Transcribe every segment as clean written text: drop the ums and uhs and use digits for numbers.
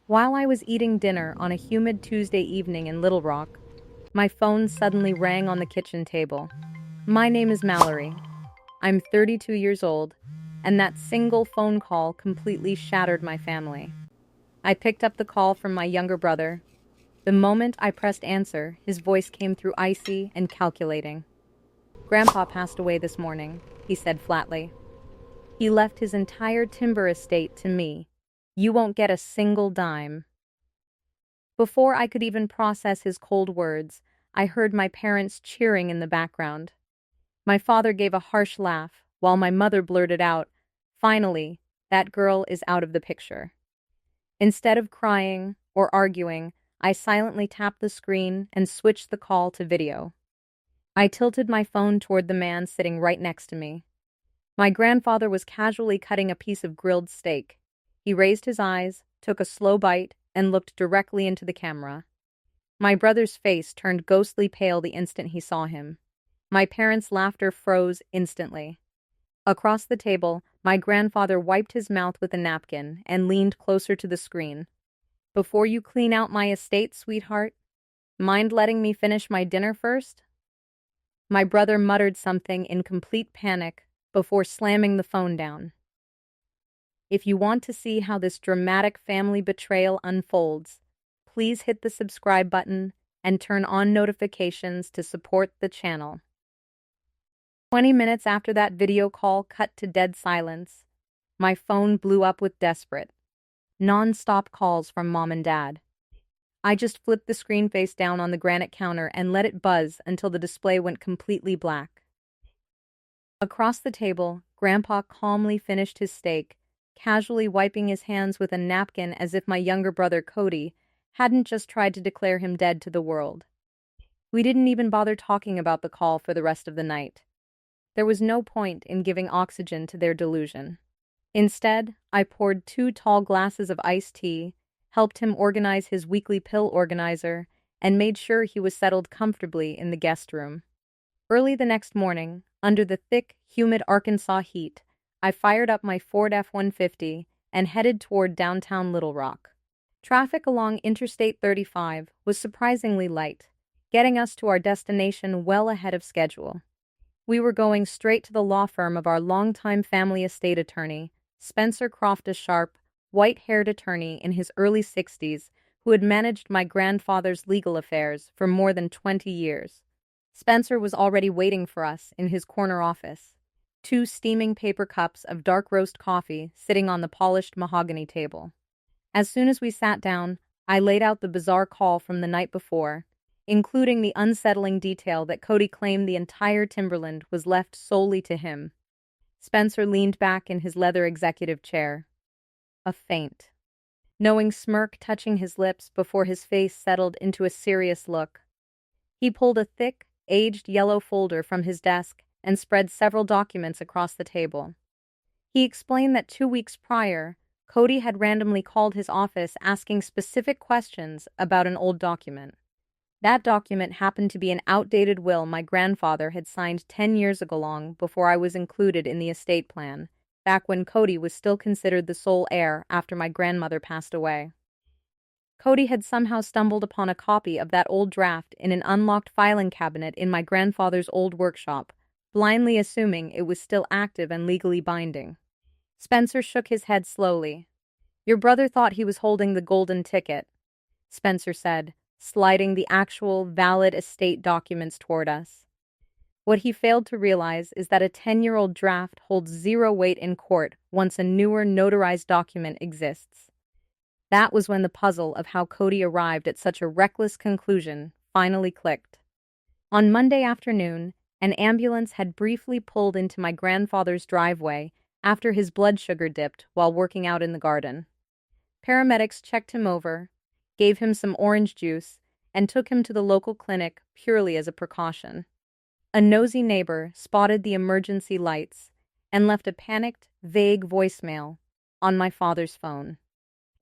While I was eating dinner on a humid Tuesday evening in Little Rock, my phone suddenly rang on the kitchen table. My name is Mallory. I'm 32 years old, and that single phone call completely shattered my family. I picked up the call from my younger brother. The moment I pressed answer, his voice came through icy and calculating. "Grandpa passed away this morning," he said flatly. "He left his entire timber estate to me. You won't get a single dime." Before I could even process his cold words, I heard my parents cheering in the background. My father gave a harsh laugh, while my mother blurted out, "Finally, that girl is out of the picture." Instead of crying or arguing, I silently tapped the screen and switched the call to video. I tilted my phone toward the man sitting right next to me. My grandfather was casually cutting a piece of grilled steak. He raised his eyes, took a slow bite, and looked directly into the camera. My brother's face turned ghostly pale the instant he saw him. My parents' laughter froze instantly. Across the table, my grandfather wiped his mouth with a napkin and leaned closer to the screen. "Before you clean out my estate, sweetheart, mind letting me finish my dinner first?" My brother muttered something in complete panic before slamming the phone down. If you want to see how this dramatic family betrayal unfolds, please hit the subscribe button and turn on notifications to support the channel. 20 minutes after that video call cut to dead silence, my phone blew up with desperate, non-stop calls from Mom and Dad. I just flipped the screen face down on the granite counter and let it buzz until the display went completely black. Across the table, Grandpa calmly finished his steak, casually wiping his hands with a napkin as if my younger brother Cody hadn't just tried to declare him dead to the world. We didn't even bother talking about the call for the rest of the night. There was no point in giving oxygen to their delusion. Instead, I poured 2 tall glasses of iced tea, helped him organize his weekly pill organizer, and made sure he was settled comfortably in the guest room. Early the next morning, under the thick, humid Arkansas heat, I fired up my Ford F-150 and headed toward downtown Little Rock. Traffic along Interstate 35 was surprisingly light, getting us to our destination well ahead of schedule. We were going straight to the law firm of our longtime family estate attorney, Spencer Croft, a sharp, white-haired attorney in his early 60s who had managed my grandfather's legal affairs for more than 20 years. Spencer was already waiting for us in his corner office, 2 steaming paper cups of dark roast coffee sitting on the polished mahogany table. As soon as we sat down, I laid out the bizarre call from the night before, including the unsettling detail that Cody claimed the entire timberland was left solely to him. Spencer leaned back in his leather executive chair, a faint, knowing smirk touching his lips before his face settled into a serious look. He pulled a thick, aged yellow folder from his desk and spread several documents across the table. He explained that 2 weeks prior, Cody had randomly called his office asking specific questions about an old document. That document happened to be an outdated will my grandfather had signed 10 years ago, long before I was included in the estate plan, back when Cody was still considered the sole heir after my grandmother passed away. Cody had somehow stumbled upon a copy of that old draft in an unlocked filing cabinet in my grandfather's old workshop, blindly assuming it was still active and legally binding. Spencer shook his head slowly. "Your brother thought he was holding the golden ticket," Spencer said, sliding the actual, valid estate documents toward us. "What he failed to realize is that a 10-year-old draft holds 0 weight in court once a newer, notarized document exists." That was when the puzzle of how Cody arrived at such a reckless conclusion finally clicked. On Monday afternoon, an ambulance had briefly pulled into my grandfather's driveway after his blood sugar dipped while working out in the garden. Paramedics checked him over, gave him some orange juice, and took him to the local clinic purely as a precaution. A nosy neighbor spotted the emergency lights and left a panicked, vague voicemail on my father's phone,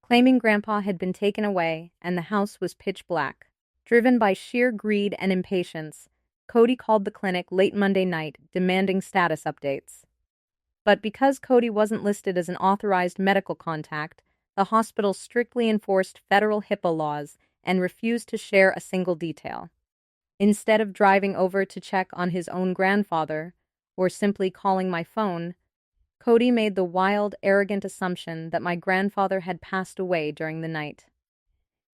claiming Grandpa had been taken away and the house was pitch black. Driven by sheer greed and impatience, Cody called the clinic late Monday night demanding status updates. But because Cody wasn't listed as an authorized medical contact, The hospital strictly enforced federal HIPAA laws and refused to share a single detail. Instead of driving over to check on his own grandfather or simply calling my phone, Cody made the wild, arrogant assumption that my grandfather had passed away during the night.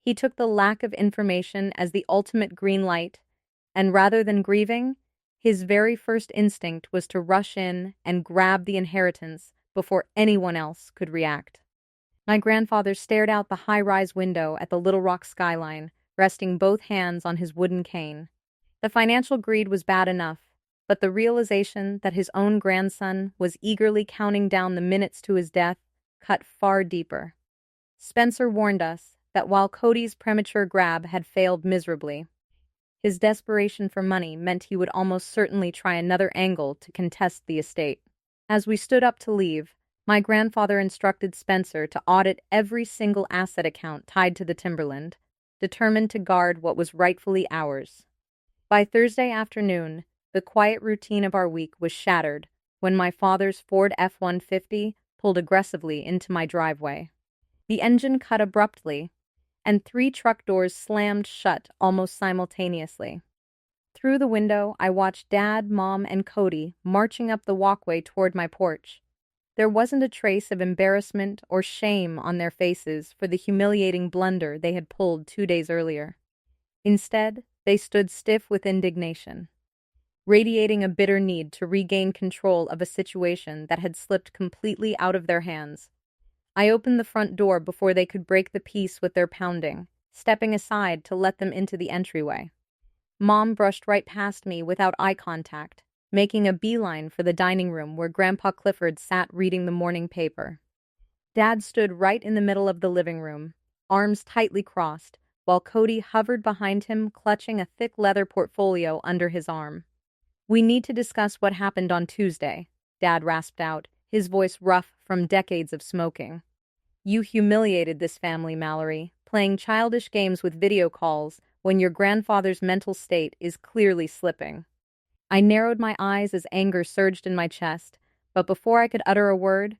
He took the lack of information as the ultimate green light, and rather than grieving, his very first instinct was to rush in and grab the inheritance before anyone else could react. My grandfather stared out the high-rise window at the Little Rock skyline, resting both hands on his wooden cane. The financial greed was bad enough, but the realization that his own grandson was eagerly counting down the minutes to his death cut far deeper. Spencer warned us that while Cody's premature grab had failed miserably, his desperation for money meant he would almost certainly try another angle to contest the estate. As we stood up to leave, my grandfather instructed Spencer to audit every single asset account tied to the timberland, determined to guard what was rightfully ours. By Thursday afternoon, the quiet routine of our week was shattered when my father's Ford F-150 pulled aggressively into my driveway. The engine cut abruptly, and 3 truck doors slammed shut almost simultaneously. Through the window, I watched Dad, Mom, and Cody marching up the walkway toward my porch. There wasn't a trace of embarrassment or shame on their faces for the humiliating blunder they had pulled 2 days earlier. Instead, they stood stiff with indignation, radiating a bitter need to regain control of a situation that had slipped completely out of their hands. I opened the front door before they could break the peace with their pounding, stepping aside to let them into the entryway. Mom brushed right past me without eye contact, making a beeline for the dining room where Grandpa Clifford sat reading the morning paper. Dad stood right in the middle of the living room, arms tightly crossed, while Cody hovered behind him, clutching a thick leather portfolio under his arm. "We need to discuss what happened on Tuesday," Dad rasped out, his voice rough from decades of smoking. "You humiliated this family, Mallory, playing childish games with video calls when your grandfather's mental state is clearly slipping." I narrowed my eyes as anger surged in my chest, but before I could utter a word,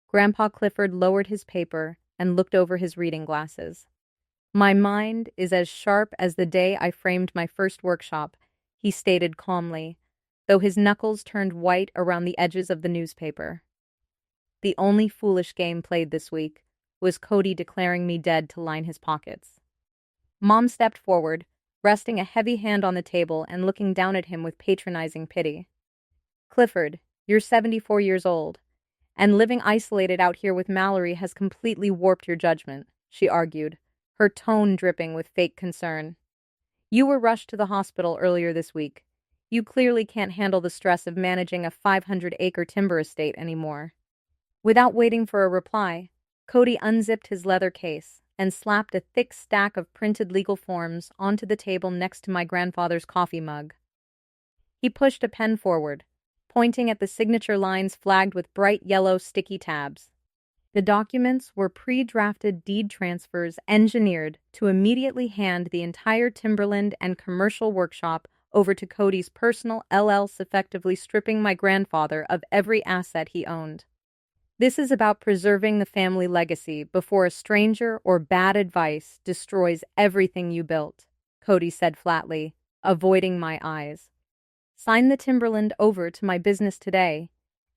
Grandpa Clifford lowered his paper and looked over his reading glasses. "My mind is as sharp as the day I framed my first workshop," he stated calmly, though his knuckles turned white around the edges of the newspaper. "The only foolish game played this week was Cody declaring me dead to line his pockets." Mom stepped forward, resting a heavy hand on the table and looking down at him with patronizing pity. "Clifford, you're 74 years old, and living isolated out here with Mallory has completely warped your judgment," she argued, her tone dripping with fake concern. "You were rushed to the hospital earlier this week. You clearly can't handle the stress of managing a 500-acre timber estate anymore." Without waiting for a reply, Cody unzipped his leather case and slapped a thick stack of printed legal forms onto the table next to my grandfather's coffee mug. He pushed a pen forward, pointing at the signature lines flagged with bright yellow sticky tabs. The documents were pre-drafted deed transfers engineered to immediately hand the entire timberland and commercial workshop over to Cody's personal LLC, effectively stripping my grandfather of every asset he owned. "This is about preserving the family legacy before a stranger or bad advice destroys everything you built," Cody said flatly, avoiding my eyes. "Sign the timberland over to my business today,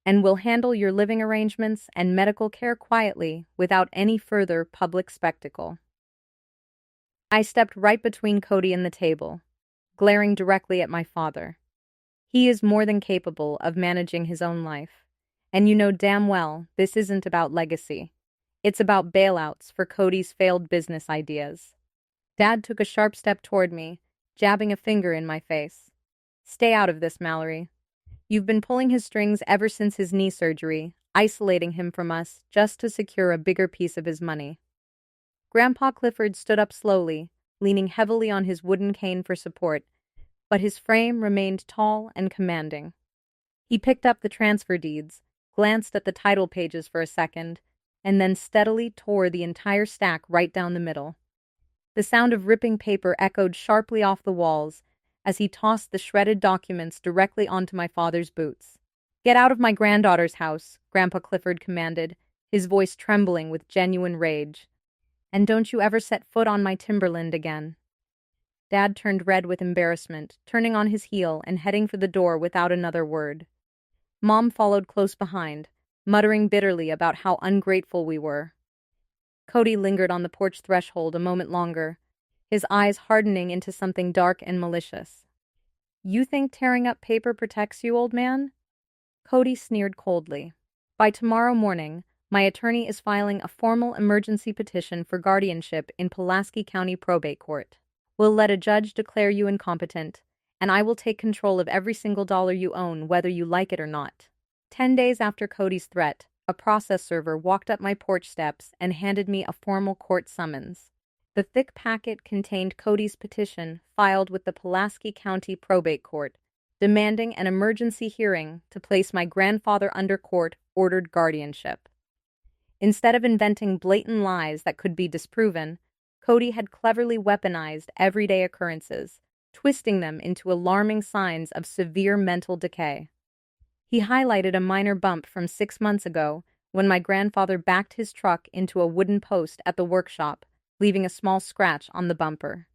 and we'll handle your living arrangements and medical care quietly without any further public spectacle." I stepped right between Cody and the table, glaring directly at my father. He is more than capable of managing his own life. And you know damn well this isn't about legacy. It's about bailouts for Cody's failed business ideas. Dad took a sharp step toward me, jabbing a finger in my face. "Stay out of this, Mallory. You've been pulling his strings ever since his knee surgery, isolating him from us just to secure a bigger piece of his money." Grandpa Clifford stood up slowly, leaning heavily on his wooden cane for support, but his frame remained tall and commanding. He picked up the transfer deeds, glanced at the title pages for a second, and then steadily tore the entire stack right down the middle. The sound of ripping paper echoed sharply off the walls as he tossed the shredded documents directly onto my father's boots. "Get out of my granddaughter's house," Grandpa Clifford commanded, his voice trembling with genuine rage. "And don't you ever set foot on my timberland again." Dad turned red with embarrassment, turning on his heel and heading for the door without another word. Mom followed close behind, muttering bitterly about how ungrateful we were. Cody lingered on the porch threshold a moment longer, his eyes hardening into something dark and malicious. "You think tearing up paper protects you, old man?" Cody sneered coldly. "By tomorrow morning, my attorney is filing a formal emergency petition for guardianship in Pulaski County Probate Court. We'll let a judge declare you incompetent, and I will take control of every single dollar you own, whether you like it or not." 10 days after Cody's threat, a process server walked up my porch steps and handed me a formal court summons. The thick packet contained Cody's petition filed with the Pulaski County Probate Court, demanding an emergency hearing to place my grandfather under court-ordered guardianship. Instead of inventing blatant lies that could be disproven, Cody had cleverly weaponized everyday occurrences, twisting them into alarming signs of severe mental decay. He highlighted a minor bump from 6 months ago when my grandfather backed his truck into a wooden post at the workshop, leaving a small scratch on the bumper.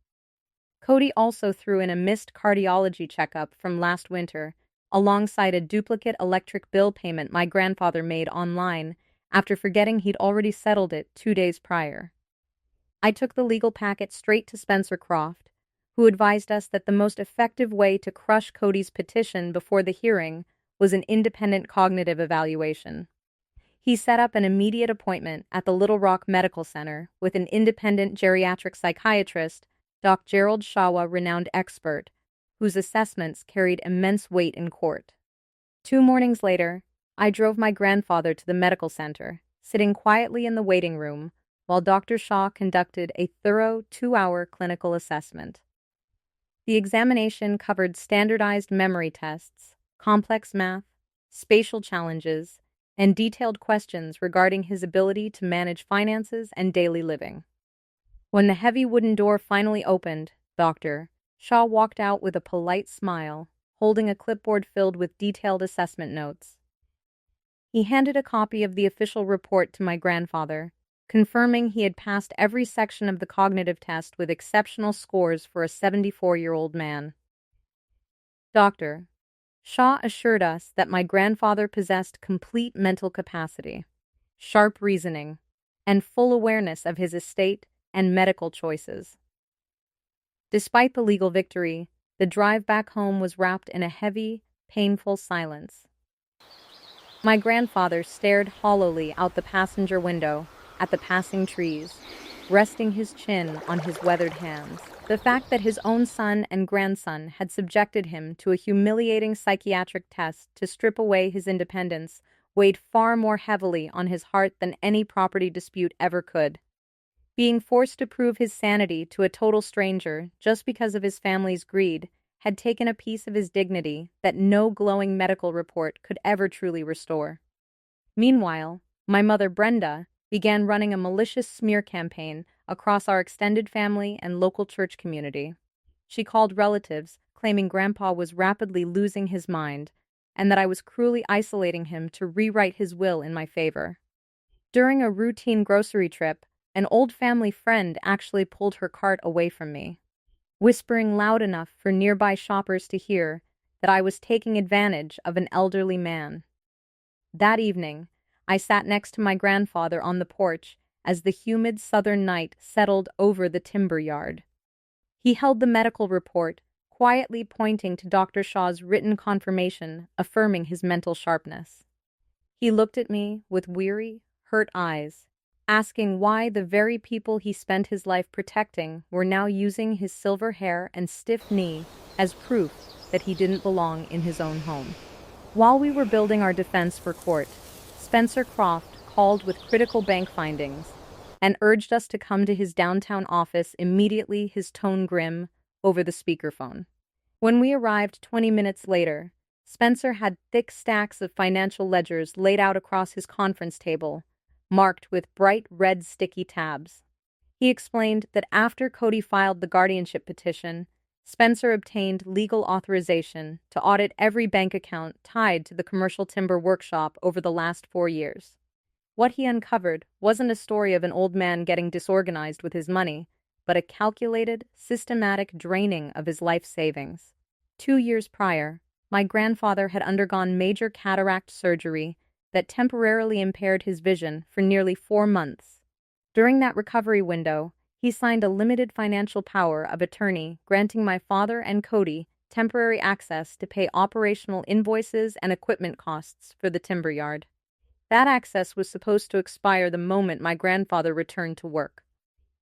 Cody also threw in a missed cardiology checkup from last winter, alongside a duplicate electric bill payment my grandfather made online after forgetting he'd already settled it 2 days prior. I took the legal packet straight to Spencer Croft, who advised us that the most effective way to crush Cody's petition before the hearing was an independent cognitive evaluation. He set up an immediate appointment at the Little Rock Medical Center with an independent geriatric psychiatrist, Dr. Gerald Shawa, renowned expert, whose assessments carried immense weight in court. 2 mornings later, I drove my grandfather to the medical center, sitting quietly in the waiting room while Dr. Shaw conducted a thorough 2-hour clinical assessment. The examination covered standardized memory tests, complex math, spatial challenges, and detailed questions regarding his ability to manage finances and daily living. When the heavy wooden door finally opened, Dr. Shaw walked out with a polite smile, holding a clipboard filled with detailed assessment notes. He handed a copy of the official report to my grandfather, confirming he had passed every section of the cognitive test with exceptional scores for a 74-year-old man. Dr. Shaw assured us that my grandfather possessed complete mental capacity, sharp reasoning, and full awareness of his estate and medical choices. Despite the legal victory, the drive back home was wrapped in a heavy, painful silence. My grandfather stared hollowly out the passenger window at the passing trees, resting his chin on his weathered hands. The fact that his own son and grandson had subjected him to a humiliating psychiatric test to strip away his independence weighed far more heavily on his heart than any property dispute ever could. Being forced to prove his sanity to a total stranger just because of his family's greed had taken a piece of his dignity that no glowing medical report could ever truly restore. Meanwhile, my mother Brenda began running a malicious smear campaign across our extended family and local church community. She called relatives, claiming Grandpa was rapidly losing his mind and that I was cruelly isolating him to rewrite his will in my favor. During a routine grocery trip, an old family friend actually pulled her cart away from me, whispering loud enough for nearby shoppers to hear that I was taking advantage of an elderly man. That evening, I sat next to my grandfather on the porch as the humid southern night settled over the timber yard. He held the medical report, quietly pointing to Dr. Shaw's written confirmation affirming his mental sharpness. He looked at me with weary, hurt eyes, asking why the very people he spent his life protecting were now using his silver hair and stiff knee as proof that he didn't belong in his own home. While we were building our defense for court, Spencer Croft called with critical bank findings and urged us to come to his downtown office immediately, his tone grim, over the speakerphone. When we arrived 20 minutes later, Spencer had thick stacks of financial ledgers laid out across his conference table, marked with bright red sticky tabs. He explained that after Cody filed the guardianship petition, Spencer obtained legal authorization to audit every bank account tied to the commercial timber workshop over the last 4 years. What he uncovered wasn't a story of an old man getting disorganized with his money, but a calculated, systematic draining of his life savings. 2 years prior, my grandfather had undergone major cataract surgery that temporarily impaired his vision for nearly 4 months. During that recovery window, he signed a limited financial power of attorney granting my father and Cody temporary access to pay operational invoices and equipment costs for the timber yard. That access was supposed to expire the moment my grandfather returned to work.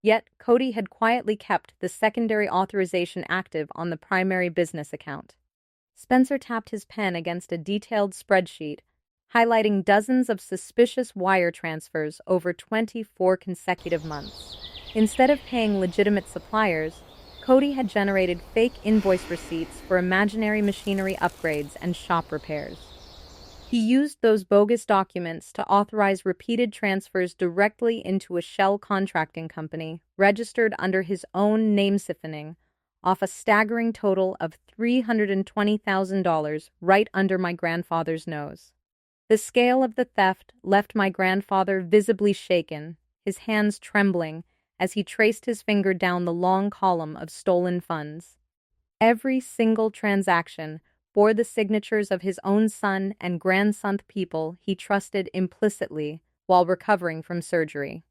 Yet, Cody had quietly kept the secondary authorization active on the primary business account. Spencer tapped his pen against a detailed spreadsheet, highlighting dozens of suspicious wire transfers over 24 consecutive months. Instead of paying legitimate suppliers, Cody had generated fake invoice receipts for imaginary machinery upgrades and shop repairs. He used those bogus documents to authorize repeated transfers directly into a shell contracting company registered under his own name, siphoning off a staggering total of $320,000 right under my grandfather's nose. The scale of the theft left my grandfather visibly shaken, his hands trembling as he traced his finger down the long column of stolen funds. Every single transaction bore the signatures of his own son and grandson, people he trusted implicitly while recovering from surgery.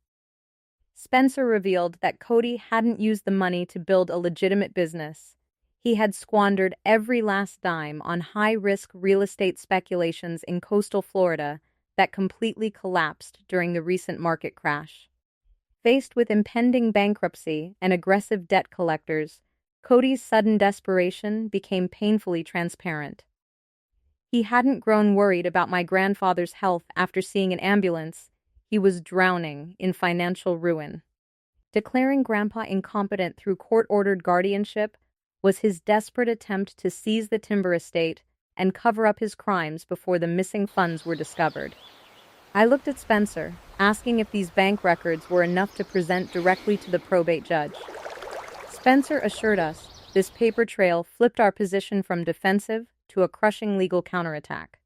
Spencer revealed that Cody hadn't used the money to build a legitimate business. He had squandered every last dime on high-risk real estate speculations in coastal Florida that completely collapsed during the recent market crash. Faced with impending bankruptcy and aggressive debt collectors, Cody's sudden desperation became painfully transparent. He hadn't grown worried about my grandfather's health after seeing an ambulance. He was drowning in financial ruin. Declaring Grandpa incompetent through court-ordered guardianship was his desperate attempt to seize the timber estate and cover up his crimes before the missing funds were discovered. I looked at Spencer, asking if these bank records were enough to present directly to the probate judge. Spencer assured us this paper trail flipped our position from defensive to a crushing legal counterattack.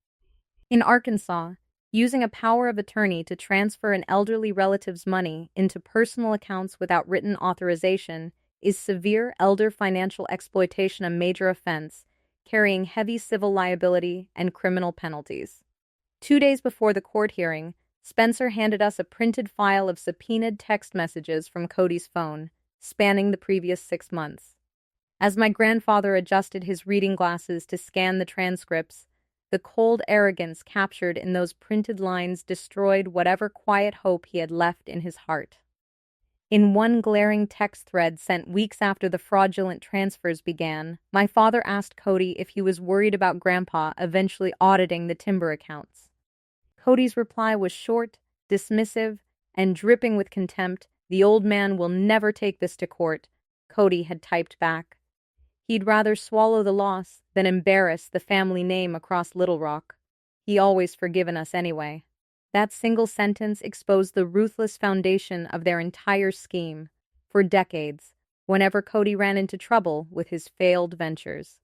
In Arkansas, using a power of attorney to transfer an elderly relative's money into personal accounts without written authorization is severe elder financial exploitation, a major offense, carrying heavy civil liability and criminal penalties. 2 days before the court hearing, Spencer handed us a printed file of subpoenaed text messages from Cody's phone, spanning the previous 6 months. As my grandfather adjusted his reading glasses to scan the transcripts, the cold arrogance captured in those printed lines destroyed whatever quiet hope he had left in his heart. In one glaring text thread sent weeks after the fraudulent transfers began, my father asked Cody if he was worried about Grandpa eventually auditing the timber accounts. Cody's reply was short, dismissive, and dripping with contempt. "The old man will never take this to court," Cody had typed back. He'd rather swallow the loss than embarrass the family name across Little Rock. He always forgiven us anyway. That single sentence exposed the ruthless foundation of their entire scheme. For decades, whenever Cody ran into trouble with his failed ventures,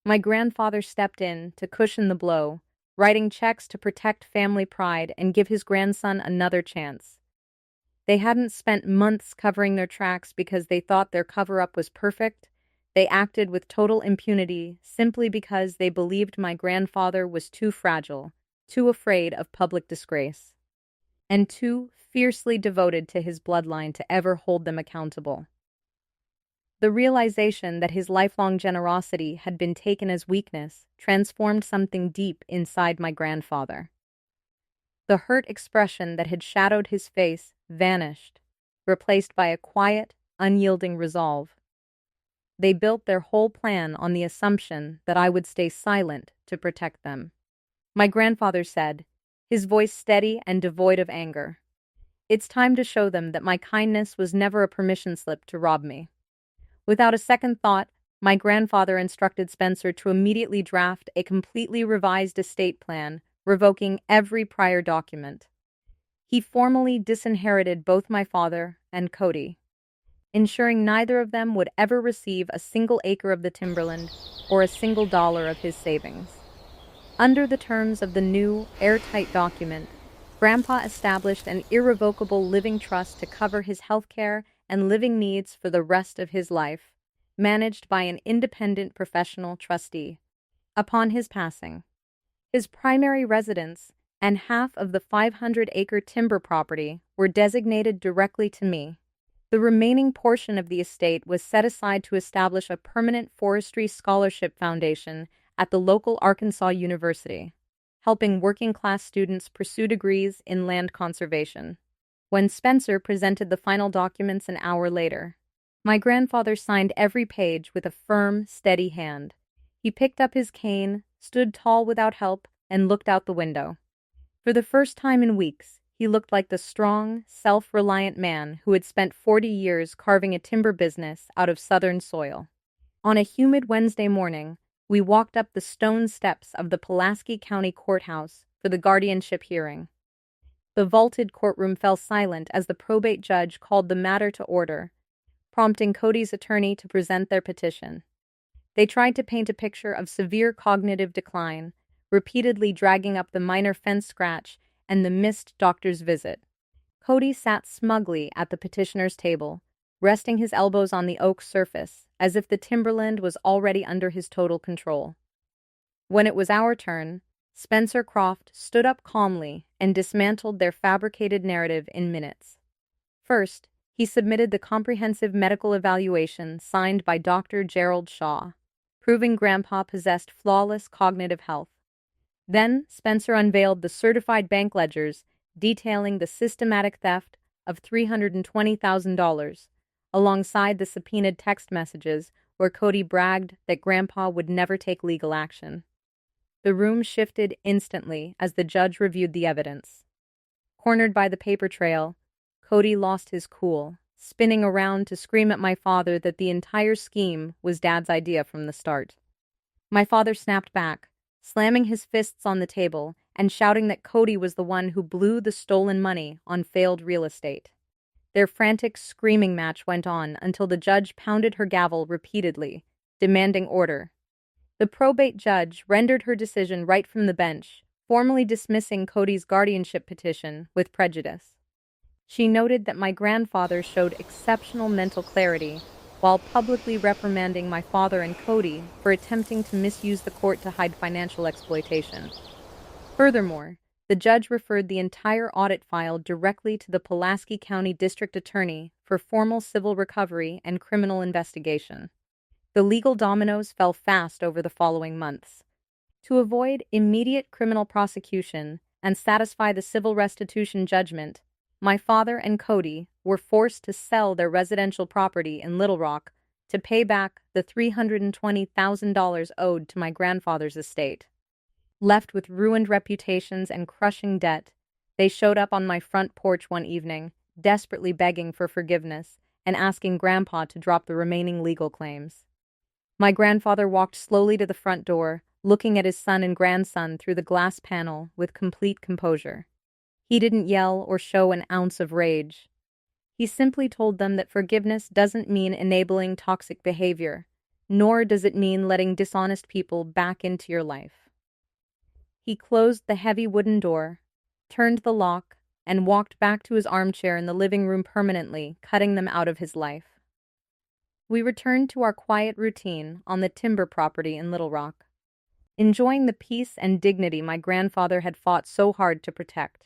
my grandfather stepped in to cushion the blow, writing checks to protect family pride and give his grandson another chance. They hadn't spent months covering their tracks because they thought their cover-up was perfect. They acted with total impunity simply because they believed my grandfather was too fragile, too afraid of public disgrace, and too fiercely devoted to his bloodline to ever hold them accountable. The realization that his lifelong generosity had been taken as weakness transformed something deep inside my grandfather. The hurt expression that had shadowed his face vanished, replaced by a quiet, unyielding resolve. They built their whole plan on the assumption that I would stay silent to protect them. My grandfather said, his voice steady and devoid of anger, "It's time to show them that my kindness was never a permission slip to rob me." Without a second thought, my grandfather instructed Spencer to immediately draft a completely revised estate plan, revoking every prior document. He formally disinherited both my father and Cody, ensuring neither of them would ever receive a single acre of the timberland or a single dollar of his savings. Under the terms of the new, airtight document, Grandpa established an irrevocable living trust to cover his healthcare and living needs for the rest of his life, managed by an independent professional trustee. Upon his passing, his primary residence and half of the 500-acre timber property were designated directly to me. The remaining portion of the estate was set aside to establish a permanent forestry scholarship foundation at the local Arkansas University, helping working-class students pursue degrees in land conservation. When Spencer presented the final documents an hour later, my grandfather signed every page with a firm, steady hand. He picked up his cane, stood tall without help, and looked out the window. For the first time in weeks, he looked like the strong, self-reliant man who had spent 40 years carving a timber business out of southern soil. On a humid Wednesday morning, we walked up the stone steps of the Pulaski County Courthouse for the guardianship hearing. The vaulted courtroom fell silent as the probate judge called the matter to order, prompting Cody's attorney to present their petition. They tried to paint a picture of severe cognitive decline, repeatedly dragging up the minor fence scratch and the missed doctor's visit. Cody sat smugly at the petitioner's table, resting his elbows on the oak surface, as if the timberland was already under his total control. When it was our turn, Spencer Croft stood up calmly and dismantled their fabricated narrative in minutes. First, he submitted the comprehensive medical evaluation signed by Dr. Gerald Shaw, proving Grandpa possessed flawless cognitive health. Then, Spencer unveiled the certified bank ledgers detailing the systematic theft of $320,000, alongside the subpoenaed text messages where Cody bragged that Grandpa would never take legal action. The room shifted instantly as the judge reviewed the evidence. Cornered by the paper trail, Cody lost his cool, spinning around to scream at my father that the entire scheme was Dad's idea from the start. My father snapped back, slamming his fists on the table and shouting that Cody was the one who blew the stolen money on failed real estate. Their frantic screaming match went on until the judge pounded her gavel repeatedly, demanding order. The probate judge rendered her decision right from the bench, formally dismissing Cody's guardianship petition with prejudice. She noted that my grandfather showed exceptional mental clarity while publicly reprimanding my father and Cody for attempting to misuse the court to hide financial exploitation. Furthermore, the judge referred the entire audit file directly to the Pulaski County District Attorney for formal civil recovery and criminal investigation. The legal dominoes fell fast over the following months. To avoid immediate criminal prosecution and satisfy the civil restitution judgment, my father and Cody were forced to sell their residential property in Little Rock to pay back the $320,000 owed to my grandfather's estate. Left with ruined reputations and crushing debt, they showed up on my front porch one evening, desperately begging for forgiveness and asking Grandpa to drop the remaining legal claims. My grandfather walked slowly to the front door, looking at his son and grandson through the glass panel with complete composure. He didn't yell or show an ounce of rage. He simply told them that forgiveness doesn't mean enabling toxic behavior, nor does it mean letting dishonest people back into your life. He closed the heavy wooden door, turned the lock, and walked back to his armchair in the living room permanently, cutting them out of his life. We returned to our quiet routine on the timber property in Little Rock, enjoying the peace and dignity my grandfather had fought so hard to protect.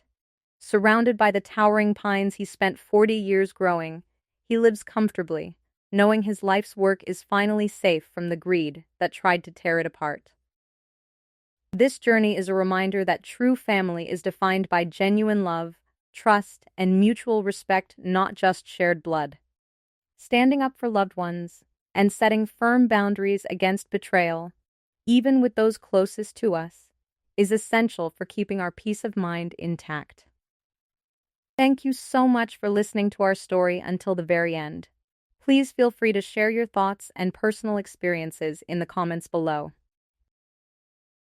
Surrounded by the towering pines he spent 40 years growing, he lives comfortably, knowing his life's work is finally safe from the greed that tried to tear it apart. This journey is a reminder that true family is defined by genuine love, trust, and mutual respect, not just shared blood. Standing up for loved ones and setting firm boundaries against betrayal, even with those closest to us, is essential for keeping our peace of mind intact. Thank you so much for listening to our story until the very end. Please feel free to share your thoughts and personal experiences in the comments below.